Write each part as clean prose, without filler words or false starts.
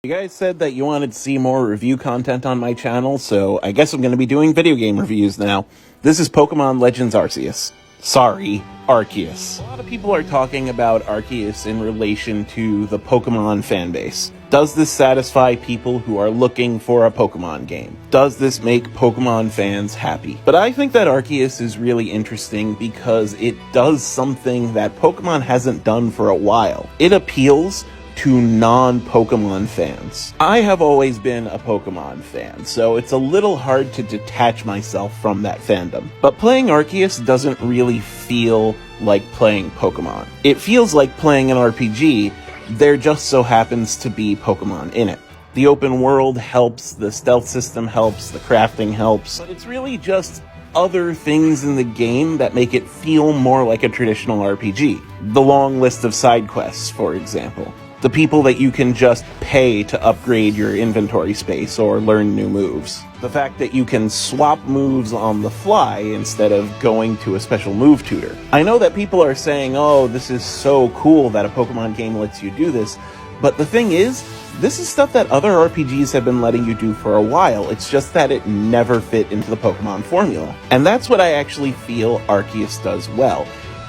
You guys said that you wanted to see more review content on my channel, so I guess I'm going to be doing video game reviews now. This is Pokemon Legends Arceus. Sorry, Arceus. A lot of people are talking about Arceus in relation to the Pokemon fanbase. Does this satisfy people who are looking for a Pokemon game? Does this make Pokemon fans happy? But I think that Arceus is really interesting because it does something that Pokemon hasn't done for a while. It appeals to non-Pokemon fans. I have always been a Pokemon fan, so it's a little hard to detach myself from that fandom. But playing Arceus doesn't really feel like playing Pokemon. It feels like playing an RPG, there just so happens to be Pokemon in it. The open world helps, the stealth system helps, the crafting helps, but it's really just other things in the game that make it feel more like a traditional RPG. The long list of side quests, for example. The people that you can just pay to upgrade your inventory space or learn new moves. The fact that you can swap moves on the fly instead of going to a special move tutor. I know that people are saying, oh, this is so cool that a Pokemon game lets you do this, but the thing is, this is stuff that other RPGs have been letting you do for a while. It's just that it never fit into the Pokemon formula. And that's what I actually feel Arceus does well.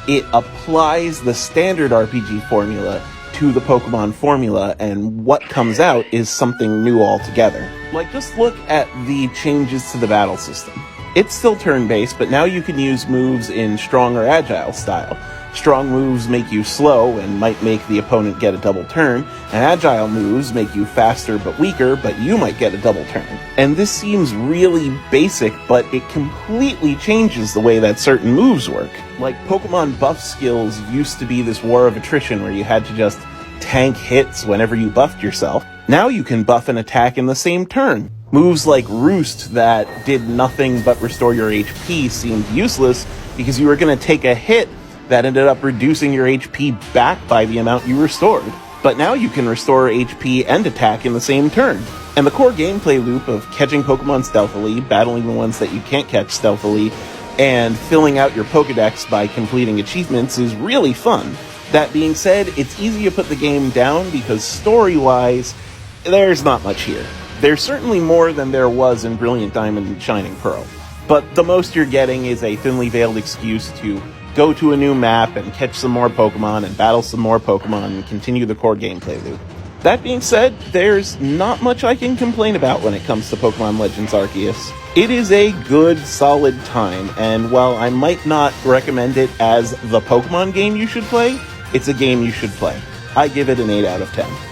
It applies the standard RPG formula to the Pokemon formula, and what comes out is something new altogether. Like, just look at the changes to the battle system. It's still turn-based, but now you can use moves in strong or agile style. Strong moves make you slow and might make the opponent get a double turn, and agile moves make you faster but weaker, but you might get a double turn. And this seems really basic, but it completely changes the way that certain moves work. Like, Pokemon buff skills used to be this war of attrition where you had to just tank hits whenever you buffed yourself. Now you can buff an attack in the same turn. Moves like Roost that did nothing but restore your HP seemed useless because you were going to take a hit that ended up reducing your HP back by the amount you restored. But now you can restore HP and attack in the same turn. And the core gameplay loop of catching Pokemon stealthily, battling the ones that you can't catch stealthily, and filling out your Pokedex by completing achievements is really fun. That being said, it's easy to put the game down because story-wise, there's not much here. There's certainly more than there was in Brilliant Diamond and Shining Pearl. But the most you're getting is a thinly veiled excuse to go to a new map and catch some more Pokemon and battle some more Pokemon and continue the core gameplay loop. That being said, there's not much I can complain about when it comes to Pokemon Legends Arceus. It is a good, solid time, and while I might not recommend it as the Pokemon game you should play, it's a game you should play. I give it an 8 out of 10.